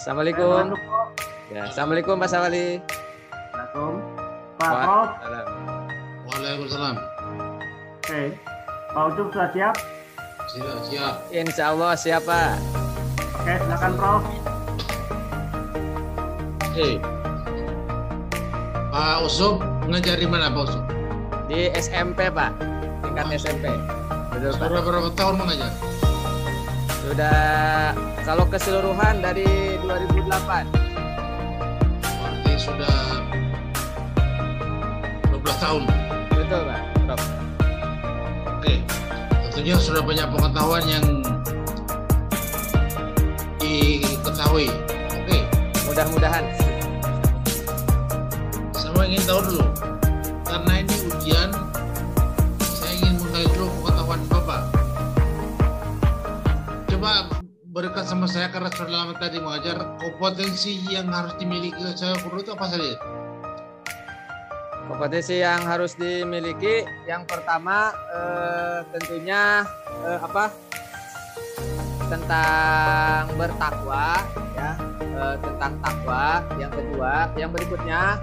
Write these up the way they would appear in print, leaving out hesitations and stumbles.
Assalamualaikum. Ya, Assalamualaikum Pak Sawali. Assalamualaikum. Pak Prof. Waalaikumsalam. Oke. Pak Ucup sudah siap? Siap. Insya Allah siap Pak. Oke, silakan Prof. Pak Ucup mengajar di mana Pak Ucup? Di SMP Pak, tingkat SMP. Betul Pak. Sudah berapa tahun mengajar? Sudah, kalau keseluruhan dari 2008. Berarti sudah 12 tahun. Betul Pak, Prof. Oke. Tentunya sudah banyak pengetahuan yang diketahui. Oke. Mudah-mudahan. Saya ingin tahu dulu, karena ini ujian, saya ingin menggali dulu pengetahuan Bapak. Coba berikan sama saya, karena sudah lama tadi mengajar, kompetensi yang harus dimiliki saya guru itu apa saja? Kompetensi yang harus dimiliki, yang pertama tentunya tentang bertakwa, ya, tentang takwa. Yang kedua, yang berikutnya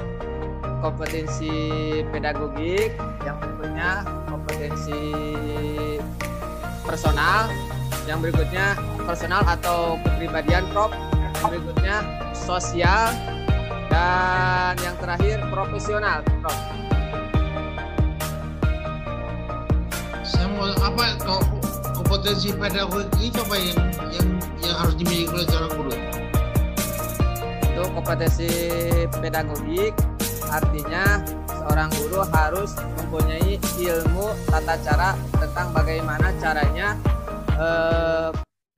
kompetensi pedagogik, yang berikutnya kompetensi personal, yang berikutnya personal atau kepribadian Prof, yang berikutnya sosial, dan yang terakhir profesional Prof. Saya mau apa, kalau kompetensi pedagogik itu apa yang harus dimiliki oleh seorang guru? Itu kompetensi pedagogik, artinya seorang guru harus mempunyai ilmu tata cara tentang bagaimana caranya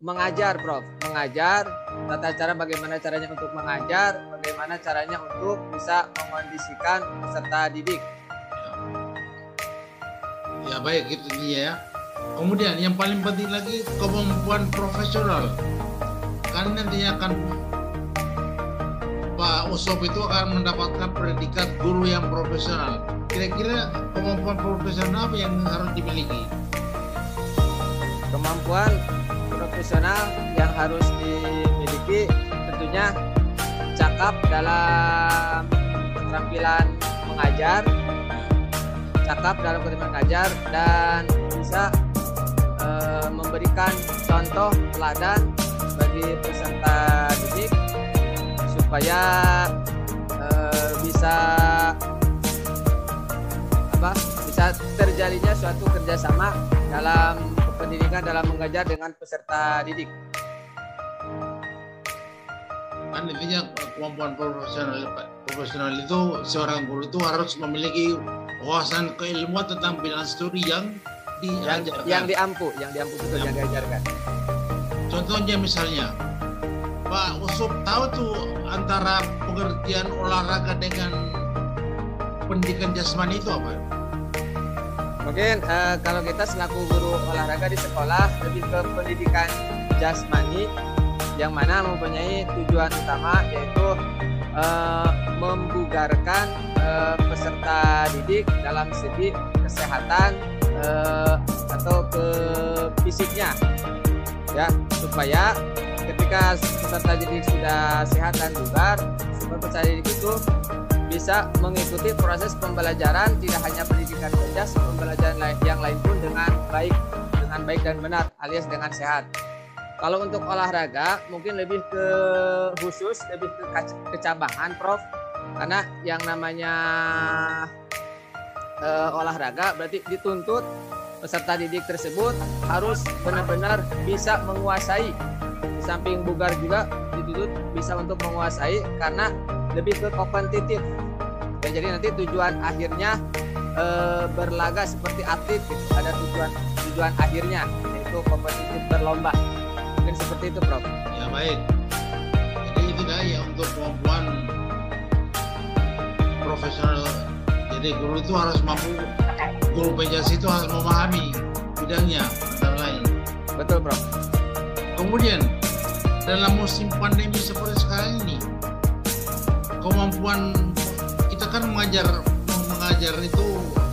mengajar Prof. Mengajar, tata cara bagaimana caranya untuk mengajar, bagaimana caranya untuk bisa mengkondisikan peserta didik. Ya baik, itu dia ya. Kemudian yang paling penting lagi, kemampuan profesional. Kan nantinya akan Pak Ucup itu akan mendapatkan predikat guru yang profesional. Kira-kira kemampuan profesional apa yang harus dimiliki? Kemampuan profesional yang harus dimiliki tentunya cakap dalam keterampilan mengajar, dan bisa memberikan contoh teladan bagi peserta didik supaya bisa terjadinya suatu kerjasama dalam pendidikan, dalam mengajar dengan peserta didik. Kan intinya kemampuan profesional itu seorang guru itu harus memiliki wawasan keilmuan tentang bidang studi yang diajarkan. Yang diampu betul yang diajarkan. Contohnya misalnya, Pak Ucup tahu tuh antara pengertian olahraga dengan pendidikan jasmani itu apa? Mungkin kalau kita selaku guru olahraga di sekolah lebih ke pendidikan jasmani, yang mana mempunyai tujuan utama yaitu membugarkan peserta didik dalam segi kesehatan atau ke fisiknya, ya, supaya ketika peserta didik sudah sehat dan bugar, supaya peserta didik itu bisa mengikuti proses pembelajaran, tidak hanya pendidikan saja, pembelajaran yang lain pun dengan baik dan benar, alias dengan sehat. Kalau untuk olahraga mungkin lebih ke khusus, lebih ke kecabangan Prof, karena yang namanya olahraga berarti dituntut peserta didik tersebut harus benar-benar bisa menguasai. Di samping bugar juga dituntut bisa untuk menguasai, karena lebih ke kompetitif. Ya, jadi nanti tujuan akhirnya berlaga seperti atlet gitu. Ada tujuan akhirnya yaitu kompetitif berlomba. Mungkin seperti itu Prof. Ya baik. Jadi itu dah ya untuk kemampuan profesional. Jadi guru itu harus mampu, guru penjelasan itu harus memahami bidangnya antara lain. Betul Prof. Kemudian dalam musim pandemi seperti sekarang ini, kemampuan kita kan mengajar itu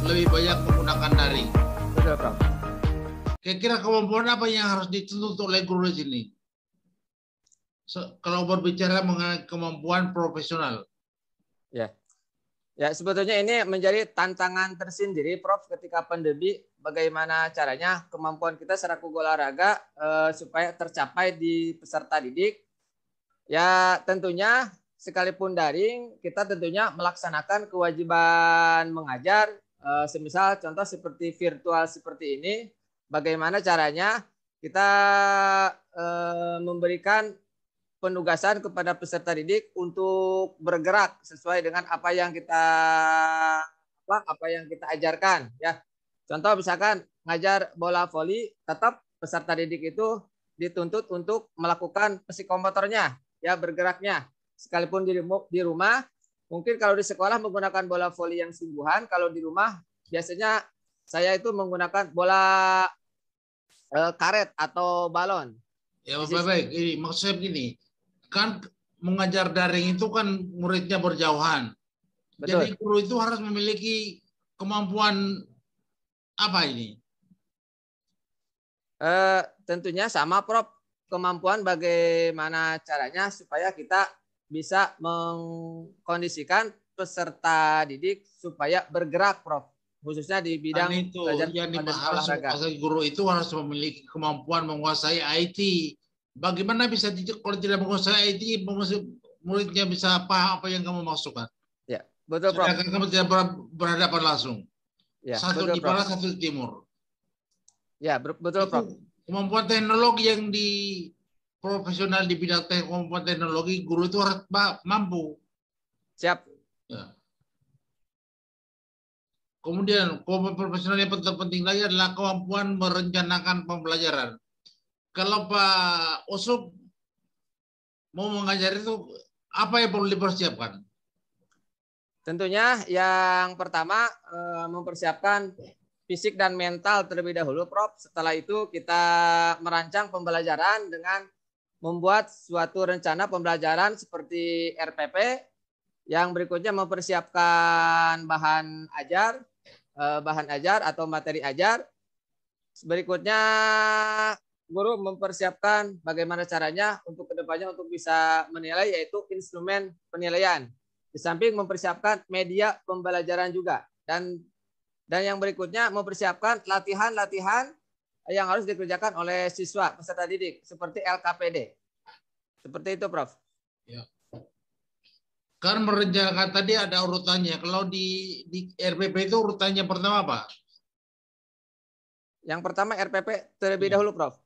lebih banyak menggunakan daring. Betul Prof. Kira-kira kemampuan apa yang harus dituntut oleh guru di sini? kalau berbicara mengenai kemampuan profesional. Ya. Ya, sebetulnya ini menjadi tantangan tersendiri, Prof, ketika pandemi. Bagaimana caranya kemampuan kita selaku olahraga supaya tercapai di peserta didik. Ya, tentunya sekalipun daring, kita tentunya melaksanakan kewajiban mengajar. Semisal contoh seperti virtual seperti ini, bagaimana caranya kita memberikan penugasan kepada peserta didik untuk bergerak sesuai dengan apa yang kita ajarkan, ya. Contoh misalkan ngajar bola voli, tetap peserta didik itu dituntut untuk melakukan psikomotornya, ya, bergeraknya. Sekalipun di rumah, mungkin kalau di sekolah menggunakan bola voli yang sungguhan, kalau di rumah biasanya saya itu menggunakan bola karet atau balon. Ya, baik. Ini maksudnya begini, kan mengajar daring itu kan muridnya berjauhan. Betul. Jadi guru itu harus memiliki kemampuan apa ini? Tentunya sama, Prof. Kemampuan bagaimana caranya supaya kita bisa mengkondisikan peserta didik supaya bergerak, Prof. Khususnya di bidang itu yang dibahas olahraga. Guru itu harus memiliki kemampuan menguasai IT. Bagaimana bisa kalau tidak menguasai IT, muridnya bisa paham apa yang kamu maksudkan? Ya, betul, Prof. Sedangkan kamu tidak berhadapan langsung. Ya, satu betul, di barat, satu di timur. Ya, betul, Prof. Kemampuan teknologi yang profesional di bidang kemampuan teknologi, guru itu harus mampu. Siap. Ya. Kemudian kemampuan profesional yang penting lagi adalah kemampuan merencanakan pembelajaran. Kalau Pak Usup mau mengajar itu, apa yang perlu dipersiapkan? Tentunya yang pertama mempersiapkan fisik dan mental terlebih dahulu, Prof. Setelah itu kita merancang pembelajaran dengan membuat suatu rencana pembelajaran seperti RPP. Yang berikutnya mempersiapkan bahan ajar atau materi ajar. Berikutnya guru mempersiapkan bagaimana caranya untuk kedepannya untuk bisa menilai, yaitu instrumen penilaian. Di samping mempersiapkan media pembelajaran juga, dan yang berikutnya mempersiapkan latihan-latihan yang harus dikerjakan oleh siswa peserta didik seperti LKPD. Seperti itu, Prof. Ya. Kan merencanakan tadi ada urutannya. Kalau di RPP itu urutannya pertama apa? Yang pertama RPP terlebih dahulu, Prof.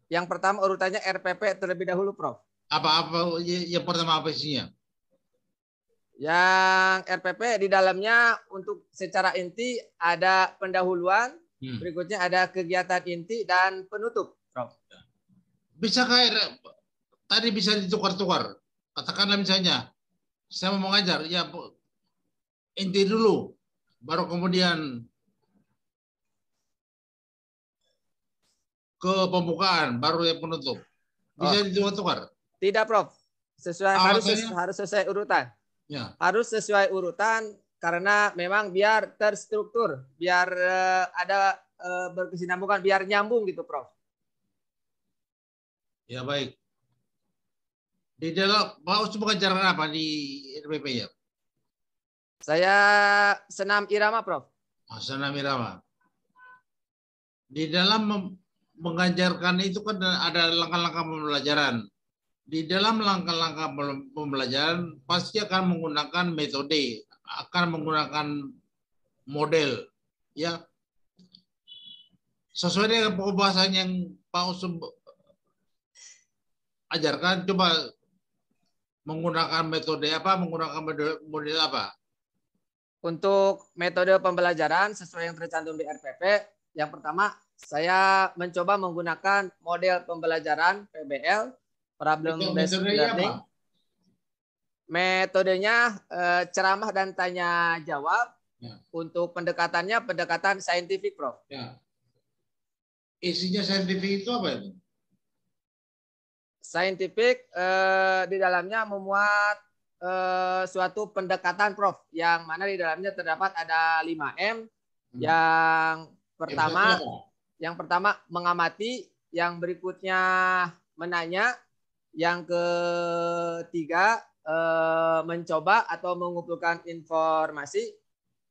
Yang pertama urutannya RPP terlebih dahulu, Prof. Apa yang pertama apa isinya? Yang RPP di dalamnya untuk secara inti ada pendahuluan, berikutnya ada kegiatan inti dan penutup, Prof. Bisakah tadi bisa ditukar-tukar? Katakanlah misalnya saya mau mengajar, ya inti dulu, baru kemudian ke pembukaan, baru yang penutup. Bisa ditukar-tukar? Tidak, Prof. Harus sesuai urutan. Ya. Harus sesuai urutan karena memang biar terstruktur, biar ada berkesinambungan, biar nyambung gitu, Prof. Ya, baik. Di dalam Pak Ucup mengajarkan apa di RPP ya? Saya senam irama, Prof. Senam irama. Di dalam mengajarkan itu kan ada langkah-langkah pembelajaran. Di dalam langkah-langkah pembelajaran pasti akan menggunakan metode, akan menggunakan model, ya. Sesuai dengan pembahasan yang Pak Ucup ajarkan, coba menggunakan metode apa, menggunakan model apa? Untuk metode pembelajaran sesuai yang tercantum di RPP, yang pertama saya mencoba menggunakan model pembelajaran PBL, Problem Based Learning. Metodenya ceramah dan tanya jawab. Ya. Untuk pendekatannya pendekatan saintifik, Prof. Ya. Isinya saintifik itu apa itu? Saintifik di dalamnya memuat suatu pendekatan, Prof, yang mana di dalamnya terdapat ada 5M. Yang pertama mengamati, yang berikutnya menanya, Yang ketiga, mencoba atau mengumpulkan informasi.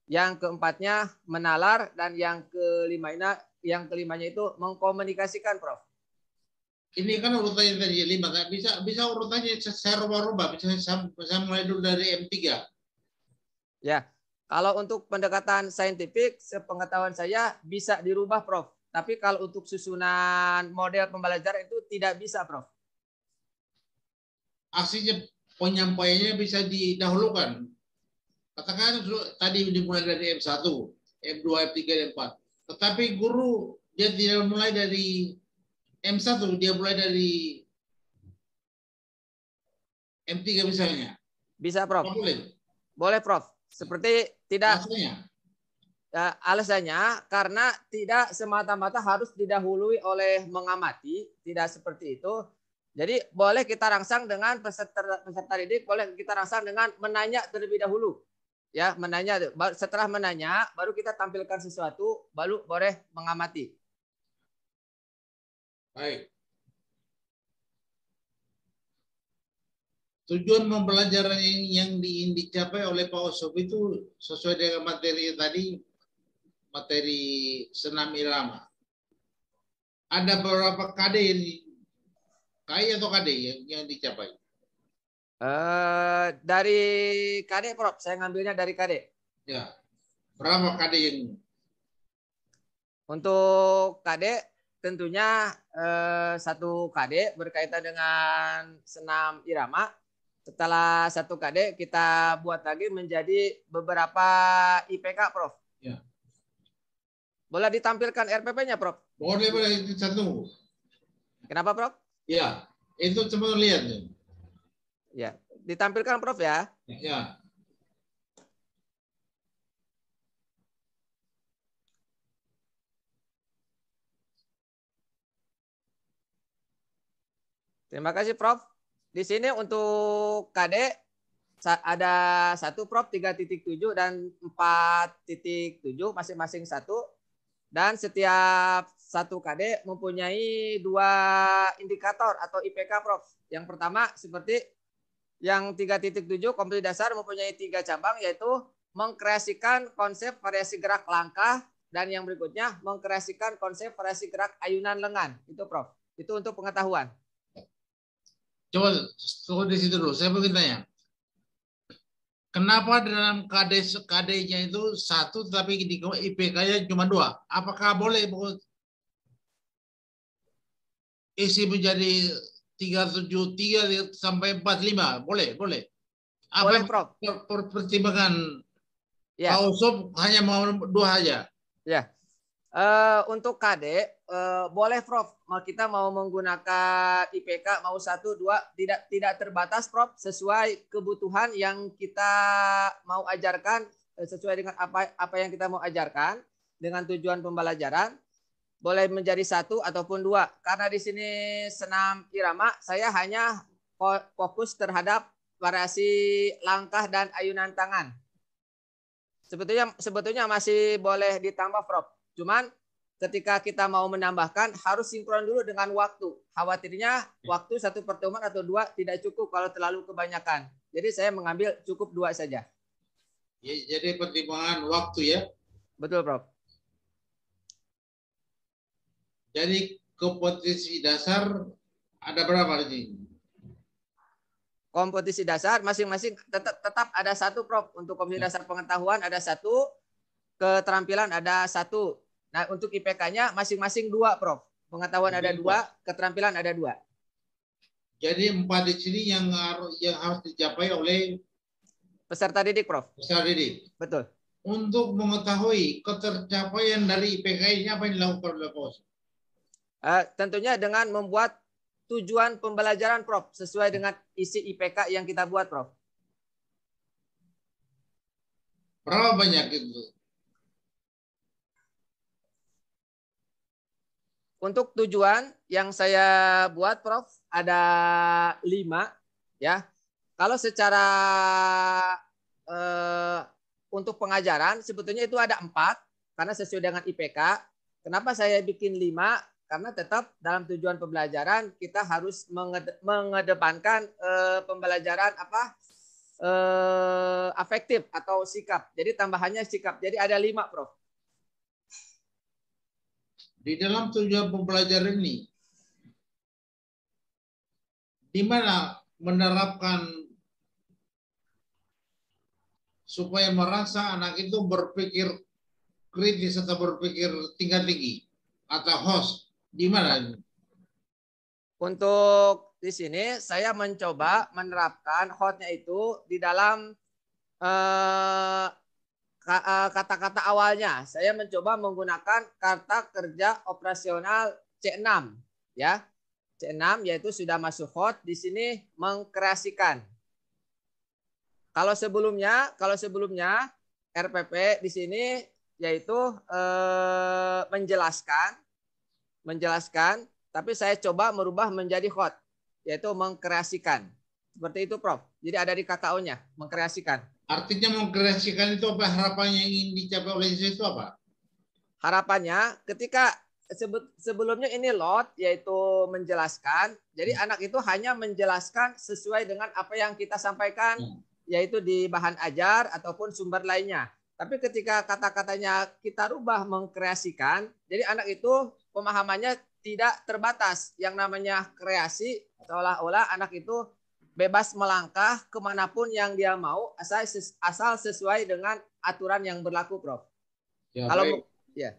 Yang keempatnya, menalar. Dan yang kelimanya itu mengkomunikasikan, Prof. Ini kan urutannya tadi 5, bisa urutannya saya rubah-rubah, bisa saya mulai dulu dari M3. Ya, kalau untuk pendekatan saintifik, sepengetahuan saya bisa dirubah, Prof. Tapi kalau untuk susunan model pembelajaran itu tidak bisa, Prof. Aksinya penyampaiannya bisa didahulukan. Katakan tadi dimulai dari M1, M2, M3, M4. Tetapi guru dia tidak mulai dari M1, dia mulai dari M3 misalnya. Bisa, Prof. Boleh. Boleh, Prof. Seperti tidak alasannya karena tidak semata-mata harus didahului oleh mengamati, tidak seperti itu. Jadi boleh kita rangsang dengan peserta didik, boleh kita rangsang dengan menanya terlebih dahulu. Ya, menanya. Setelah menanya, baru kita tampilkan sesuatu, baru boleh mengamati. Baik. Tujuan pembelajaran yang dicapai oleh Pak Osob itu sesuai dengan materi tadi, materi senam irama. Ada beberapa KD KI atau KD yang dicapai? Dari KD, Prof. Saya ngambilnya dari KD. Ya. Berapa KD yang? Untuk KD tentunya 1 KD berkaitan dengan senam irama. Setelah 1 KD kita buat lagi menjadi beberapa IPK, Prof. Ya. Boleh ditampilkan RPP-nya, Prof? Boleh itu 1. Kenapa, Prof? Ya, itu coba lihat. Ya, ditampilkan, Prof, ya. Ya. Terima kasih, Prof. Di sini untuk KD ada 1, Prof, 3.7 dan 4.7 masing-masing 1. Dan setiap 1 KD mempunyai 2 indikator atau IPK, Prof. Yang pertama seperti yang 3.7 kompetensi dasar mempunyai 3 cabang, yaitu mengkreasikan konsep variasi gerak langkah, dan yang berikutnya mengkreasikan konsep variasi gerak ayunan lengan. Itu, Prof. Itu untuk pengetahuan. Coba di situ dulu. Saya ingin tanya. Kenapa dalam KD-nya itu 1 tapi di IPK-nya cuma 2? Apakah boleh isi menjadi 373 sampai 45? Boleh. Apa boleh, Prof. Pertimbangan ya. Pak Osob hanya mau 2 aja? Ya. Untuk KD boleh, Prof. Kita mau menggunakan IPK mau 1, 2 tidak terbatas, Prof. Sesuai kebutuhan yang kita mau ajarkan, sesuai dengan apa yang kita mau ajarkan dengan tujuan pembelajaran, boleh menjadi 1 ataupun 2. Karena di sini senam irama saya hanya fokus terhadap variasi langkah dan ayunan tangan. Sebetulnya masih boleh ditambah, Prof. Cuman ketika kita mau menambahkan harus sinkron dulu dengan waktu. Khawatirnya waktu 1 pertemuan atau 2 tidak cukup kalau terlalu kebanyakan. Jadi saya mengambil cukup 2 saja. Ya, jadi pertimbangan waktu ya. Betul, Prof. Jadi kompetensi dasar ada berapa ini? Kompetisi dasar masing-masing tetap ada 1, Prof. Untuk kompetensi dasar pengetahuan ada 1, keterampilan ada 1. Nah, untuk IPK-nya masing-masing 2, Prof. Pengetahuan ada 2, keterampilan ada 2. Jadi 4 di sini yang harus dicapai oleh peserta didik, Prof. Peserta didik. Betul. Untuk mengetahui ketercapaian dari IPK ini apa yang dilakukan oleh Pak Osob? Tentunya dengan membuat tujuan pembelajaran, Prof. Sesuai dengan isi IPK yang kita buat, Prof. Berapa banyak itu? Untuk tujuan yang saya buat, Prof, ada 5, ya. Kalau secara untuk pengajaran sebetulnya itu ada 4 karena sesuai dengan IPK. Kenapa saya bikin 5? karena tetap dalam tujuan pembelajaran kita harus mengedepankan pembelajaran afektif atau sikap. Jadi tambahannya sikap. Jadi ada 5, Prof. Di dalam tujuan pembelajaran ini, di mana menerapkan supaya merasa anak itu berpikir kritis atau berpikir tingkat tinggi atau host, di mana? Untuk di sini saya mencoba menerapkan hostnya itu di dalam kata-kata awalnya. Saya mencoba menggunakan kata kerja operasional C6 ya. C6 yaitu sudah masuk hot, di sini mengkreasikan. Kalau sebelumnya RPP di sini yaitu menjelaskan, tapi saya coba merubah menjadi hot, yaitu mengkreasikan. Seperti itu, Prof. Jadi ada di KKO-nya, mengkreasikan. Artinya mengkreasikan itu apa? Harapannya yang ingin dicapai oleh siswa itu apa? Harapannya ketika sebelumnya ini lot, yaitu menjelaskan. Jadi anak itu hanya menjelaskan sesuai dengan apa yang kita sampaikan, yaitu di bahan ajar ataupun sumber lainnya. Tapi ketika kata-katanya kita rubah mengkreasikan, jadi anak itu pemahamannya tidak terbatas. Yang namanya kreasi, seolah-olah anak itu bebas melangkah kemanapun yang dia mau, asal sesuai dengan aturan yang berlaku, Prof. Ya, kalau baik. Ya.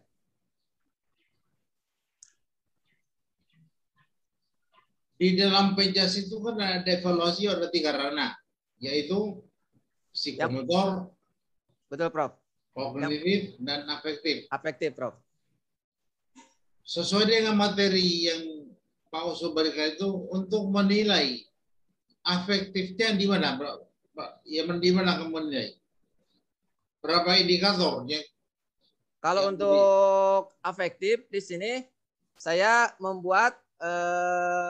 Di dalam PEJAS itu kan ada evaluasi, ada 3 ranah, yaitu psikomotor, betul, Prof. kognitif, dan afektif. Afektif, Prof. Sesuai dengan materi yang Pak Oso berikan itu, untuk menilai afektifnya di mana, ya di mana kamu menilai? Berapa indikatornya? Kalau untuk afektif di sini saya membuat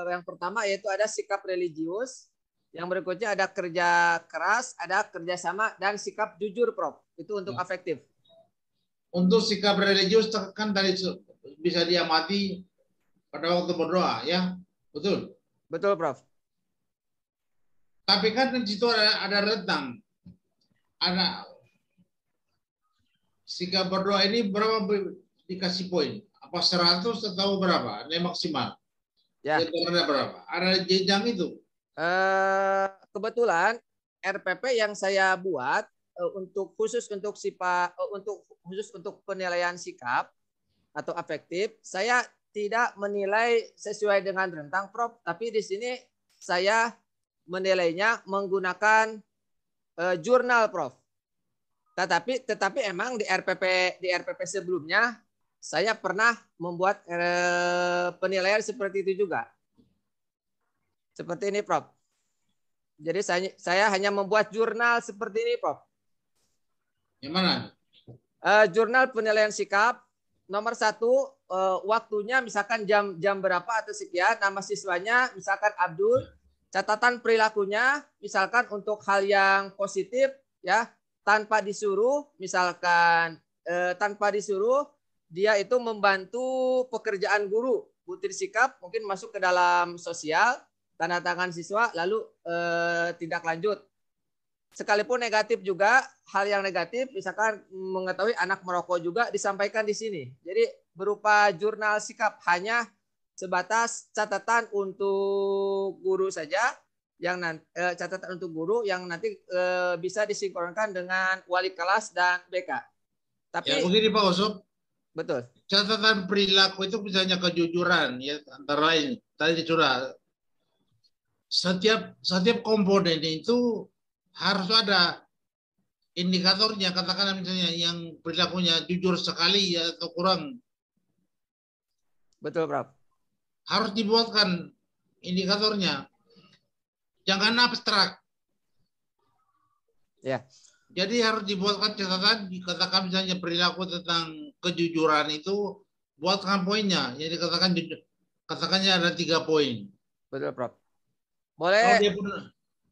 yang pertama yaitu ada sikap religius, yang berikutnya ada kerja keras, ada kerjasama, dan sikap jujur, Prof. Itu untuk afektif. Untuk sikap religius kan tadi bisa diamati pada waktu berdoa, ya, betul? Betul, Prof. Tapi kan di situ ada rentang, ada sikap berdoa ini berapa dikasih poin? Apa 100 atau berapa? Ini maksimal. Ya. Ada berapa? Ada jenjang itu. Kebetulan RPP yang saya buat khusus untuk penilaian sikap atau afektif, saya tidak menilai sesuai dengan rentang, Prof. Tapi di sini saya menilainya menggunakan jurnal, Prof. Tetapi emang di RPP sebelumnya saya pernah membuat penilaian seperti itu juga. Seperti ini, Prof. Jadi saya hanya membuat jurnal seperti ini, Prof. Yang mana? Jurnal penilaian sikap nomor 1, waktunya misalkan jam berapa atau sekian, nama siswanya misalkan Abdul, catatan perilakunya misalkan untuk hal yang positif ya, tanpa disuruh, misalkan tanpa disuruh dia itu membantu pekerjaan guru, butir sikap mungkin masuk ke dalam sosial, tanda tangan siswa, lalu tindak lanjut. Sekalipun negatif juga, hal yang negatif, misalkan mengetahui anak merokok juga disampaikan di sini. Jadi berupa jurnal sikap, hanya sebatas catatan untuk guru saja, yang catatan untuk guru yang nanti bisa disinkronkan dengan wali kelas dan BK. Tapi ya begini, Pak Oso. Betul. Catatan perilaku itu misalnya kejujuran, ya, antara lain. Tadi sudah setiap komponen itu harus ada indikatornya. Katakan misalnya yang perilakunya jujur sekali ya, atau kurang. Betul, Prof. Harus dibuatkan indikatornya. Jangan abstrak. Ya. Jadi harus dibuatkan catatan, dikatakan misalnya perilaku tentang kejujuran itu, buatkan poinnya. Jadi katakannya ada 3 poin. Betul, Prof. Boleh.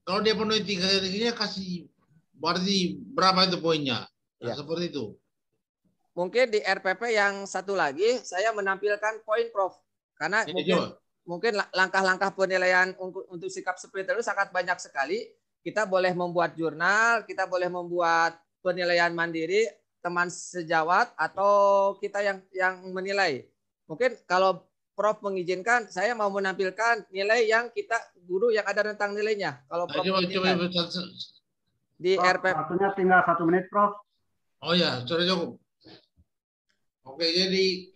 Kalau dia penuhi 3-tiganya, kasih berarti berapa itu poinnya. Nah, ya. Seperti itu. Mungkin di RPP yang satu lagi saya menampilkan poin, Prof. Karena Ini mungkin coba. mungkin langkah-langkah penilaian untuk sikap seperti itu sangat banyak sekali. Kita boleh membuat jurnal, kita boleh membuat penilaian mandiri, teman sejawat, atau kita yang menilai. Mungkin kalau Prof mengizinkan, saya mau menampilkan nilai yang kita guru yang ada tentang nilainya. Kalau Nah, Prof coba mengizinkan di Prof, RP. waktunya tinggal 1 menit, Prof. Oh ya, sudah cukup. Oke, jadi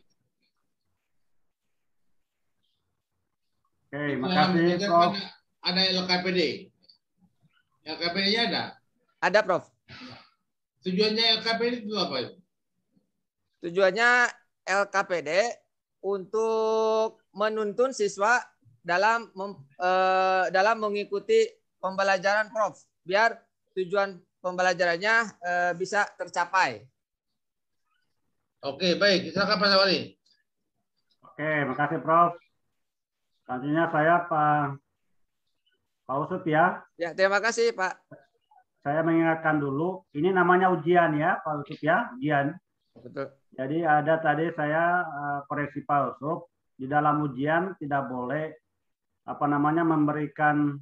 Oke, kita makasih, mengerjakan Prof. ada LKPD. LKPD-nya ada. Ada Prof. Tujuannya LKPD itu apa? Tujuannya LKPD untuk menuntun siswa dalam mengikuti pembelajaran Prof. Biar tujuan pembelajarannya bisa tercapai. Oke, baik. Silakan Pak Sawali. Oke, makasih, Prof. Selanjutnya saya Pak Usut ya. Ya, terima kasih Pak. Saya mengingatkan dulu, ini namanya ujian ya, Pak Usut ya, ujian. Betul. Jadi ada tadi saya koreksi Pak Usut, di dalam ujian tidak boleh memberikan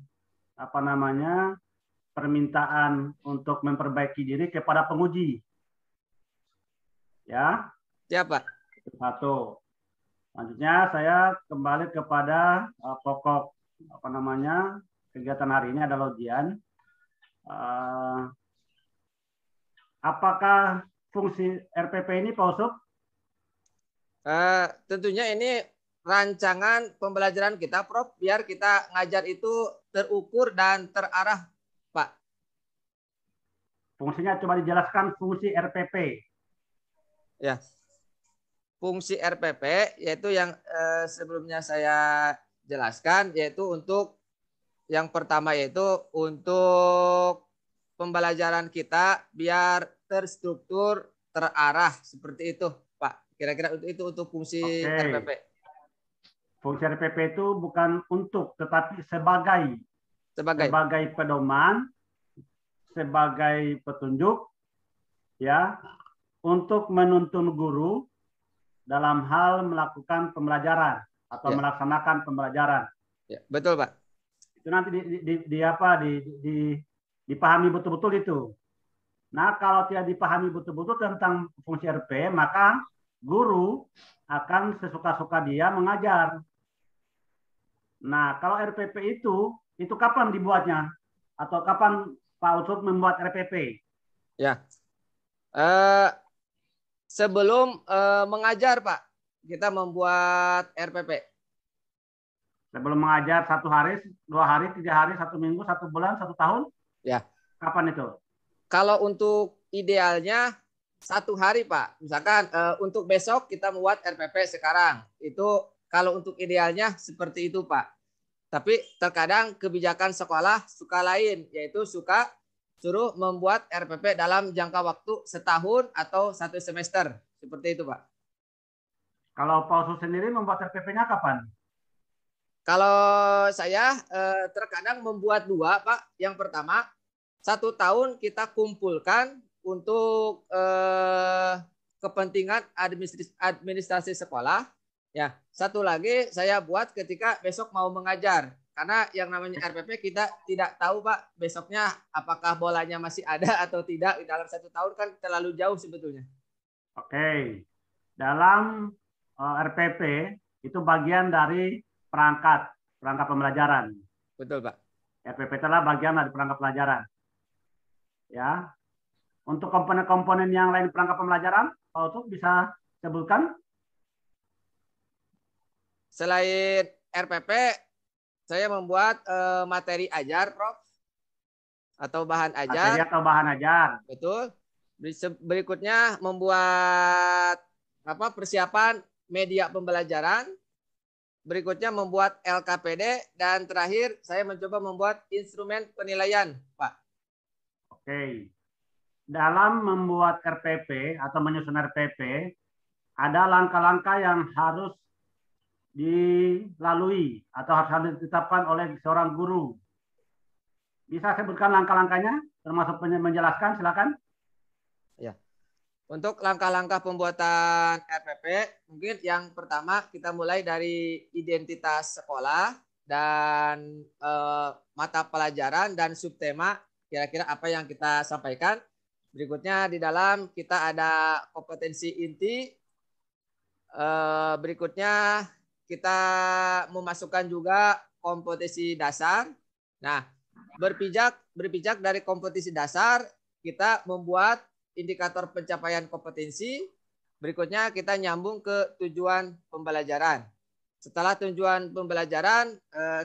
permintaan untuk memperbaiki diri kepada penguji. Ya. Siapa? Itu satu. Selanjutnya saya kembali kepada pokok kegiatan hari ini adalah ujian. Apakah fungsi RPP ini, Pak Usop? Tentunya ini rancangan pembelajaran kita, Prof. Biar kita ngajar itu terukur dan terarah, Pak. Fungsinya coba dijelaskan fungsi RPP. Ya. Fungsi RPP yaitu yang sebelumnya saya jelaskan, yaitu untuk yang pertama yaitu untuk pembelajaran kita biar terstruktur, terarah seperti itu, Pak. Kira-kira itu untuk fungsi RPP. Fungsi RPP itu bukan untuk, tetapi sebagai pedoman, sebagai petunjuk, ya, untuk menuntun guru dalam hal melakukan pembelajaran atau melaksanakan pembelajaran. Ya, betul, Pak. Itu nanti dipahami betul-betul itu. Nah, kalau tidak dipahami betul-betul tentang fungsi RP, maka guru akan sesuka-suka dia mengajar. Nah, kalau RPP itu kapan dibuatnya? Atau kapan Pak Usut membuat RPP? Ya. Sebelum mengajar, Pak, kita membuat RPP. Sebelum mengajar 1 hari, 2 hari, 3 hari, 1 minggu, 1 bulan, 1 tahun? Ya. Kapan itu? Kalau untuk idealnya 1 hari, Pak. Misalkan untuk besok kita membuat RPP sekarang. Itu kalau untuk idealnya seperti itu, Pak. Tapi terkadang kebijakan sekolah suka lain, yaitu suka suruh membuat RPP dalam jangka waktu setahun atau 1 semester. Seperti itu, Pak. Kalau Pak Usut sendiri membuat RPP-nya kapan? Kalau saya terkadang membuat 2, Pak. Yang pertama, 1 tahun kita kumpulkan untuk kepentingan administrasi sekolah. Ya, 1 lagi saya buat ketika besok mau mengajar. Karena yang namanya RPP kita tidak tahu, Pak, besoknya apakah bolanya masih ada atau tidak. Dalam 1 tahun kan terlalu jauh sebetulnya. Oke. Dalam RPP itu bagian dari perangkat pembelajaran. Betul, Pak. RPP adalah bagian dari perangkat pelajaran. Ya. Untuk komponen-komponen yang lain perangkat pembelajaran, Pak Usut bisa sebutkan? Selain RPP, saya membuat materi ajar, Prof. Atau bahan ajar. Materi atau bahan ajar. Betul. Berikutnya membuat persiapan media pembelajaran. Berikutnya membuat LKPD. Dan terakhir saya mencoba membuat instrumen penilaian, Pak. Oke. Dalam membuat RPP atau menyusun RPP, ada langkah-langkah yang harus dilalui atau harus ditetapkan oleh seorang guru. Bisa sebutkan langkah-langkahnya, termasuk menjelaskan, silakan. Ya. Untuk langkah-langkah pembuatan RPP, mungkin yang pertama kita mulai dari identitas sekolah dan mata pelajaran dan subtema, kira-kira apa yang kita sampaikan. Berikutnya di dalam kita ada kompetensi inti. Berikutnya kita memasukkan juga kompetensi dasar. Nah, berpijak dari kompetensi dasar, kita membuat indikator pencapaian kompetensi. Berikutnya kita nyambung ke tujuan pembelajaran. Setelah tujuan pembelajaran,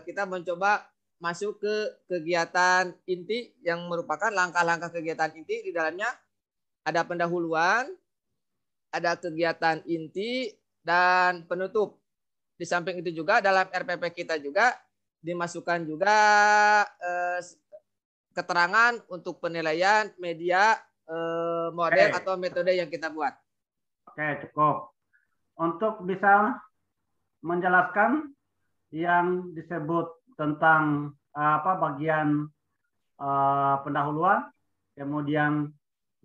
kita mencoba masuk ke kegiatan inti yang merupakan langkah-langkah kegiatan inti. Di dalamnya ada pendahuluan, ada kegiatan inti, dan penutup. Di samping itu juga dalam RPP kita juga dimasukkan juga keterangan untuk penilaian media, model atau metode yang kita buat. Oke, cukup. Untuk bisa menjelaskan yang disebut tentang bagian pendahuluan, kemudian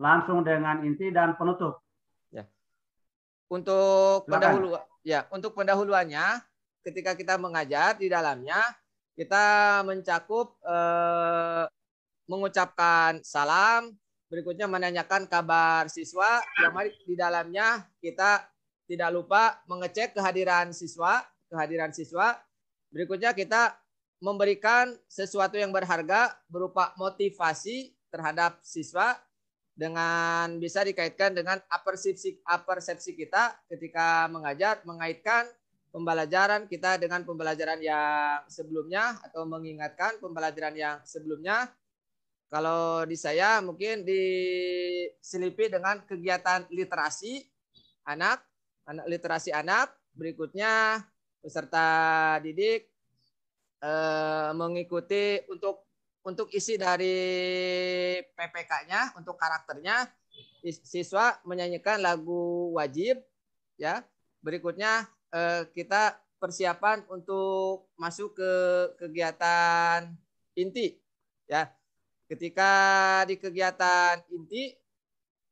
langsung dengan inti dan penutup. Ya. Untuk pendahuluannya, ketika kita mengajar di dalamnya, kita mencakup mengucapkan salam, berikutnya menanyakan kabar siswa, yang di dalamnya kita tidak lupa mengecek kehadiran siswa. Berikutnya kita memberikan sesuatu yang berharga berupa motivasi terhadap siswa dengan bisa dikaitkan dengan apersepsi kita ketika mengajar, mengaitkan pembelajaran kita dengan pembelajaran yang sebelumnya atau mengingatkan pembelajaran yang sebelumnya. Kalau di saya mungkin diselipi dengan kegiatan literasi anak literasi anak. Berikutnya peserta didik mengikuti untuk isi dari PPK-nya, untuk karakternya, siswa menyanyikan lagu wajib, ya. Berikutnya kita persiapan untuk masuk ke kegiatan inti, ya. Ketika di kegiatan inti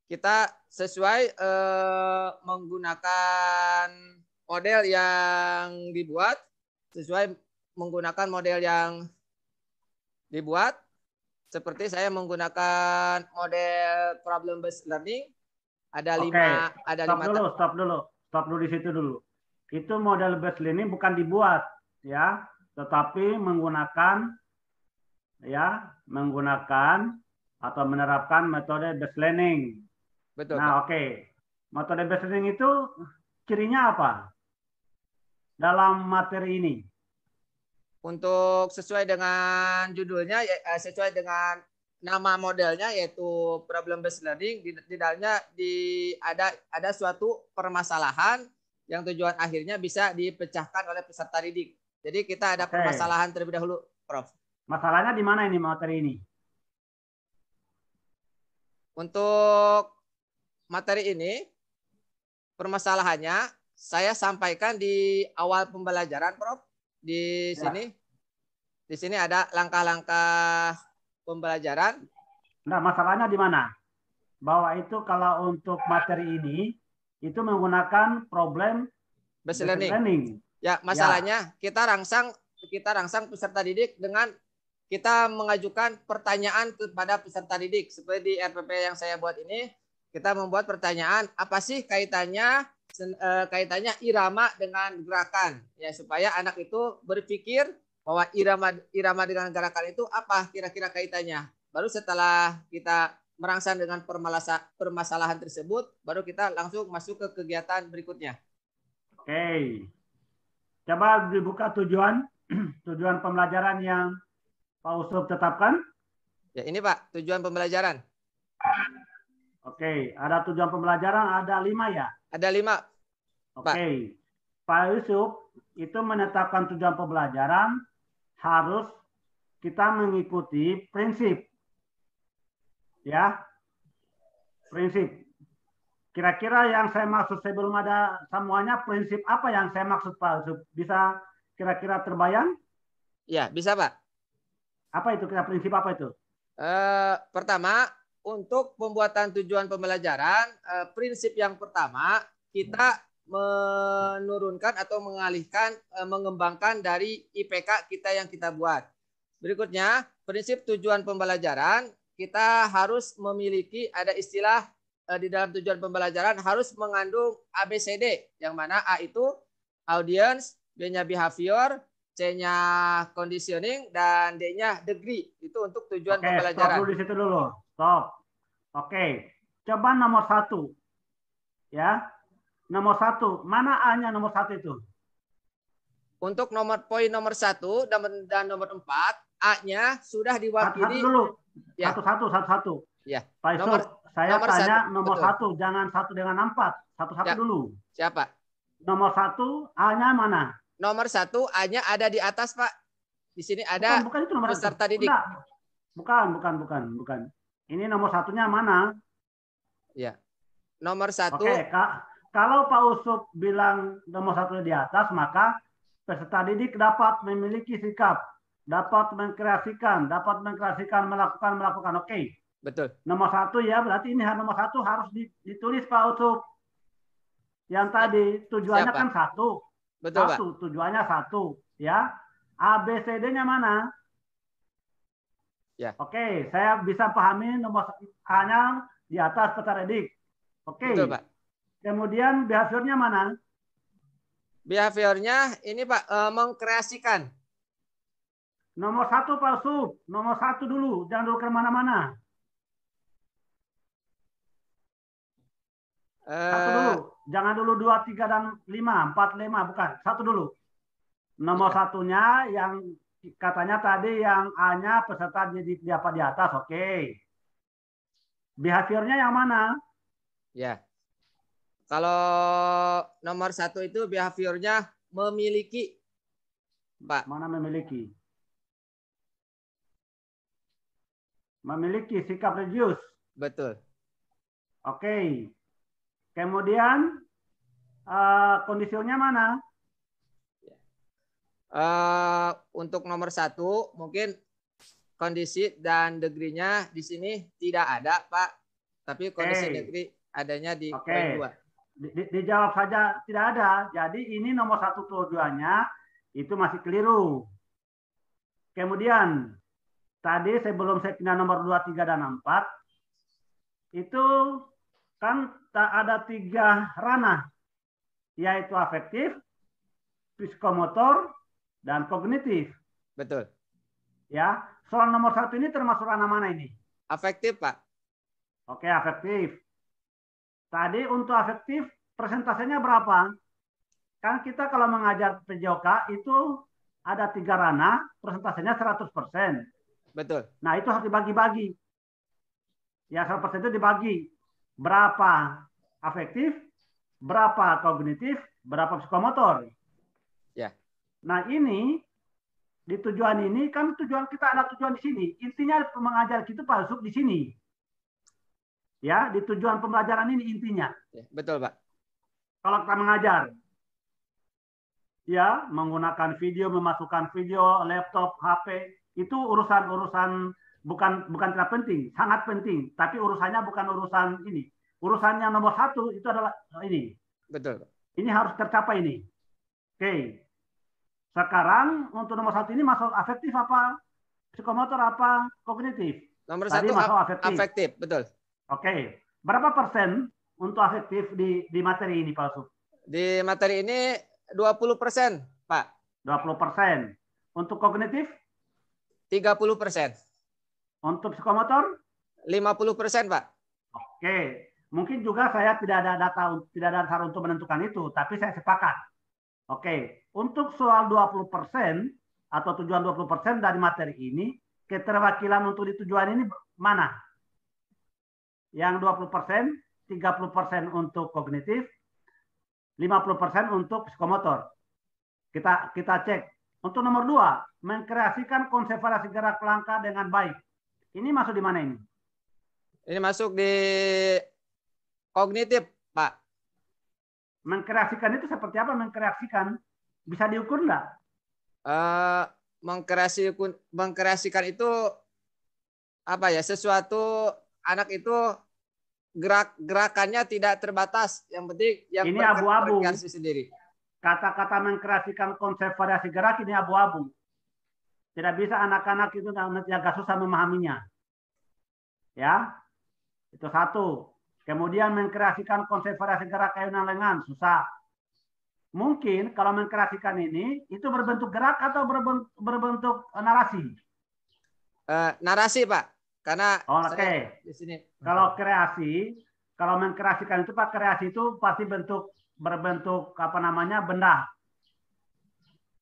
kita sesuai menggunakan model yang dibuat, seperti saya menggunakan model problem based learning. Ada Stop dulu di situ dulu. Itu model based learning bukan dibuat, ya, tetapi menggunakan atau menerapkan metode based learning. Betul. Nah, oke. Metode based learning itu cirinya apa dalam materi ini? Untuk sesuai dengan judulnya, sesuai dengan nama modelnya, yaitu problem based learning, di dalamnya ada suatu permasalahan yang tujuan akhirnya bisa dipecahkan oleh peserta didik. Jadi kita ada permasalahan terlebih dahulu, Prof. Masalahnya di mana ini materi ini? Untuk materi ini, permasalahannya saya sampaikan di awal pembelajaran, Prof. Di sini ada langkah-langkah pembelajaran. Nah, masalahnya di mana? Bahwa itu kalau untuk materi ini itu menggunakan problem based learning. Ya, masalahnya kita rangsang peserta didik dengan kita mengajukan pertanyaan kepada peserta didik. Seperti di RPP yang saya buat ini, kita membuat pertanyaan, apa sih kaitannya irama dengan gerakan, ya, supaya anak itu berpikir bahwa irama dengan gerakan itu apa kira-kira kaitannya. Baru setelah kita merangsang dengan permasalahan tersebut, baru kita langsung masuk ke kegiatan berikutnya. Oke. Coba dibuka tujuan pembelajaran yang Pak Usop tetapkan. Ya, ini Pak, tujuan pembelajaran. Oke, ada tujuan pembelajaran, ada 5 ya? Ada 5. Oke. Pak Yusuf itu menetapkan tujuan pembelajaran harus kita mengikuti prinsip. Ya. Prinsip. Kira-kira yang saya maksud sebelum ada semuanya, prinsip apa yang saya maksud Pak Yusuf? Bisa kira-kira terbayang? Ya, bisa Pak. Apa itu? Prinsip apa itu? Pertama, untuk pembuatan tujuan pembelajaran, prinsip yang pertama kita menurunkan atau mengalihkan, mengembangkan dari IPK kita yang kita buat. Berikutnya, prinsip tujuan pembelajaran, kita harus memiliki, ada istilah di dalam tujuan pembelajaran harus mengandung ABCD, yang mana A itu audience, B-nya behavior, C-nya conditioning, dan D-nya degree. Itu untuk tujuan pembelajaran. Stop dulu di situ dulu. Stop. Oke, coba nomor 1. Ya, nomor 1. Mana A-nya nomor 1 itu? Untuk poin nomor 1 dan nomor 4, A-nya sudah diwakili. Satu dulu. Ya. Satu. Ya. Pak Yusuf, saya nomor tanya 1. nomor Betul. 1, jangan 1 dengan 4. Satu-satu Ya. dulu. Siapa? Nomor 1, A-nya mana? Nomor 1, A-nya ada di atas, Pak. Di sini ada bukan itu nomor peserta 1. didik. Bukan. Ini nomor 1-nya mana? Ya. Nomor 1. Oke, kalau Pak Usop bilang nomor 1 di atas, maka peserta didik dapat memiliki sikap, dapat mengkreasikan, melakukan. Oke. Betul. Nomor 1 ya, berarti ini nomor 1 harus ditulis Pak Usop. Yang tadi tujuannya Siapa? kan 1. Betul, Pak. Tujuannya 1, ya. ABCD-nya mana? Ya. Oke, saya bisa pahami nomor A-nya di atas peserta didik. Oke. Betul, Pak. Kemudian behaviornya mana? Behaviornya ini, Pak, mengkreasikan. Nomor 1 Pak Usop. Nomor 1 dulu, jangan dulu kemana-mana. Satu dulu, jangan dulu 2, 3, dan 5, 4, 5, bukan. 1 dulu. Nomor 1-nya yang katanya tadi yang A-nya peserta didik dapat di atas, oke. Behaviornya yang mana? Ya. Kalau nomor 1 itu behaviornya memiliki, Pak. Mana memiliki? Memiliki sikap religius. Betul. Oke. Kemudian kondisionnya mana? Untuk nomor 1 mungkin kondisi dan degree-nya di sini tidak ada, Pak. Tapi kondisi degree adanya di poin 2. Dijawab saja tidak ada. Jadi ini nomor 1 tujuannya itu masih keliru. Kemudian tadi sebelum saya pindah nomor 2, 3, dan 4 itu kan ada 3 ranah, yaitu afektif, psikomotor, dan kognitif. Betul. Ya, soal nomor 1 ini termasuk ranah mana ini? Afektif, Pak. Oke, afektif. Tadi untuk afektif persentasenya berapa? Kan kita kalau mengajar PJOK itu ada 3 ranah, persentasenya 100%. Betul. Nah, itu harus dibagi-bagi. Ya, 100% itu dibagi. Berapa afektif, berapa kognitif, berapa psikomotor. Ya. Nah, ini di tujuan ini kan tujuan kita ada tujuan di sini. Intinya mengajar kita palsu di sini. Ya, di tujuan pembelajaran ini intinya. Ya, betul, Pak. Kalau kita mengajar, ya, menggunakan video, memasukkan video, laptop, HP, itu urusan bukan tidak penting, sangat penting. Tapi urusannya bukan urusan ini. Urusannya nomor 1 itu adalah ini. Betul. Ini harus tercapai ini. Oke. Sekarang untuk nomor 1 ini masuk afektif apa? Psikomotor apa? Kognitif? Nomor Tadi 1 masuk afektif. Betul. Oke. Berapa persen untuk afektif di materi ini, Pak Yusuf? Di materi ini 20%, Pak. 20%. Untuk kognitif? 30%. Untuk psikomotor? 50%, Pak. Oke. Mungkin juga saya tidak ada data, tidak ada dasar untuk menentukan itu, tapi saya sepakat. Oke. Untuk soal 20% atau tujuan 20% dari materi ini, keterwakilan untuk di tujuan ini mana? Yang 20%, 30% untuk kognitif, 50% untuk psikomotor. Kita cek. Untuk nomor 2, mengkreasikan konsep variasi gerak langkah dengan baik. Ini masuk di mana ini? Ini masuk di kognitif, Pak. Mengkreasikan itu seperti apa? Mengkreasikan bisa diukur enggak? Mengkreasikan itu apa ya? Sesuatu anak itu gerakannya tidak terbatas. Yang penting yang Ini abu-abu. berkreasi sendiri. Kata-kata mengkreasikan konsep variasi gerak ini abu-abu. Tidak bisa anak-anak itu nanti agak susah memahaminya. Ya, itu satu. Kemudian mengkreasikan konsep variasi gerak ayunan lengan susah. Mungkin kalau mengkreasikan ini itu berbentuk gerak atau berbentuk narasi. Narasi, Pak. Karena Oke. di sini. Kalau kreasi, kalau mengkreasikan itu Pak, kreasi itu pasti berbentuk apa namanya benda.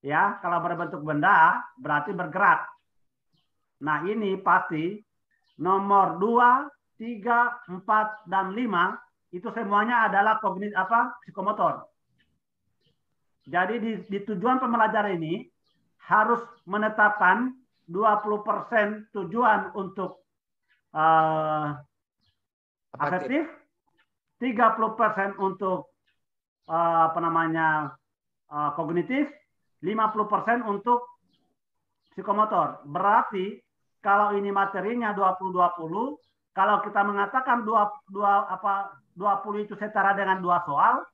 Ya, kalau berbentuk benda berarti bergerak. Nah, ini pasti nomor 2, 3, 4 dan 5 itu semuanya adalah psikomotor. Jadi di tujuan pembelajaran ini harus menetapkan 20% tujuan untuk afektif, 30% untuk kognitif, 50% untuk psikomotor. Berarti kalau ini materinya 20-20, kalau kita mengatakan 20 itu setara dengan 2 soal,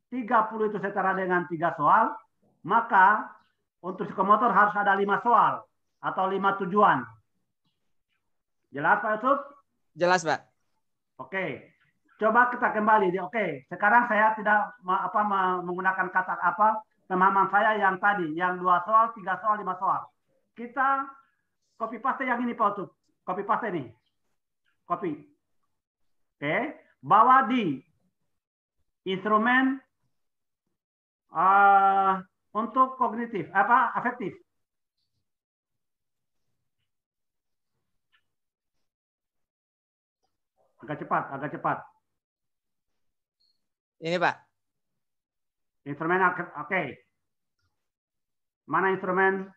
30 itu setara dengan 3 soal, maka untuk psikomotor harus ada 5 soal atau 5 tujuan. Jelas Pak Yusuf? Jelas, Pak. Oke. Coba kita kembali. Oke, sekarang saya tidak menggunakan kata pemahaman saya yang tadi, yang 2 soal, 3 soal, 5 soal. Kita copy paste yang ini Pak Yusuf. Copy paste ini. Copy. Oke, bawa di instrumen untuk kognitif, afektif. Agak cepat. Ini, Pak. Instrumen, oke. Mana instrumen?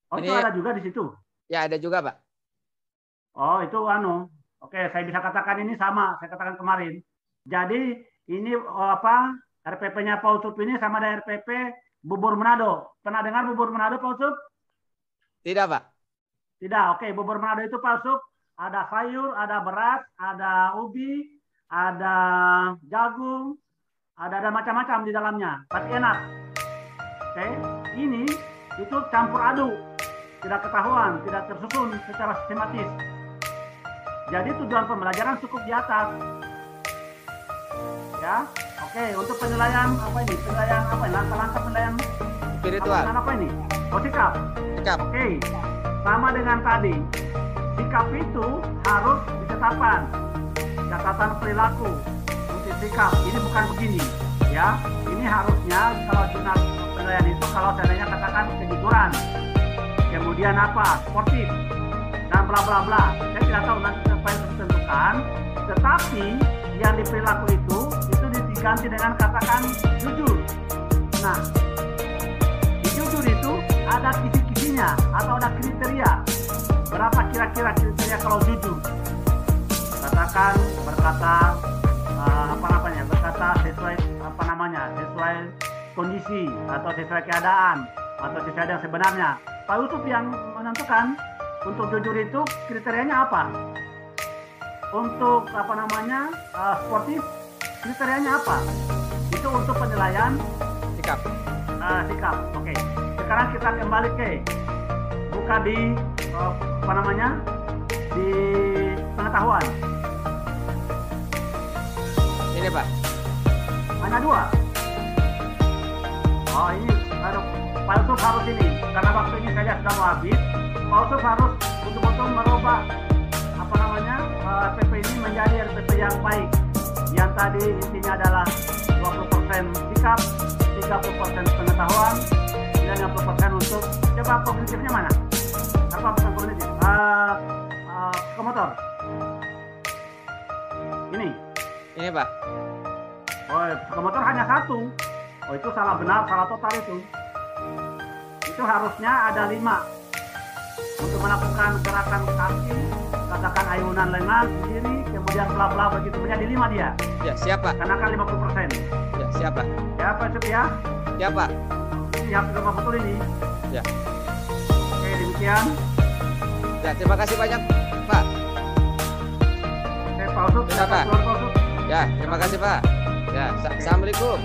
Oh, Ini, itu ada juga di situ. Ya, ada juga, Pak. Oh, itu Oke, saya bisa katakan ini sama, saya katakan kemarin. Jadi, ini RPP-nya Pak Ucup ini sama dengan RPP bubur Manado. Pernah dengar bubur Manado, Pak Ucup? Tidak, Pak. Tidak, oke. Bubur Manado itu Pak Ucup, ada sayur, ada beras, ada ubi, ada jagung, ada macam-macam di dalamnya. Tapi enak. Oke, ini itu campur aduk. Tidak ketahuan, tidak tersusun secara sistematis. Jadi tujuan pembelajaran cukup di atas. Ya, oke. Untuk penilaian langkah-langkah penilaian Spiritual. apa ini? Oh, sikap. Sikap. Oke, sama dengan tadi. Sikap itu harus ditetapkan. Catatan perilaku untuk sikap. Ini bukan begini, ya. Ini harusnya kalau jurnal penilaian itu kalau seandainya katakan kejujuran, kemudian sportif dan bla bla bla. Saya tidak tahu nanti apa yang ditentukan. Tetapi yang di perilaku itu diganti dengan katakan jujur. Nah, di jujur itu ada kisi-kisinya atau ada kriteria. Berapa kira-kira kriteria kalau jujur? Katakan berkata berkata sesuai sesuai kondisi atau sesuai keadaan atau sesuai yang sebenarnya. Pak Yusuf yang menentukan untuk jujur itu kriterianya apa? Untuk sportif kriterianya apa? Itu untuk penilaian Sikap. Sikap. Oke. Sekarang kita kembali buka di di pengetahuan. Ini, Pak. Hanya 2. Oh, ini Pak Yusuf harus ini karena waktu ini saya sudah mau habis. Pak Yusuf harus betul-betul merubah RPP ini menjadi RPP yang baik. Yang tadi intinya adalah 20% sikap, 30% pengetahuan, dan 60% untuk coba kognitifnya mana? Apa bukan kognitif? Psikomotor. Ini, Pak. Oh, psikomotor hanya 1. Oh, itu salah benar, salah total itu. Itu harusnya ada 5 untuk melakukan gerakan kaki, katakan ayunan lengan sendiri, kemudian bla bla begitu menjadi 5 dia. Ya, siapa? Karena kan 50%. Ya, siapa? Ya, Pak Yusuf ya. Siapa? Siap sudah betul ini. Ya. Oke, demikian. Ya, terima kasih banyak, Pak. Sudah, Pak. Ya, terima kasih, Pak. Ya, assalamualaikum.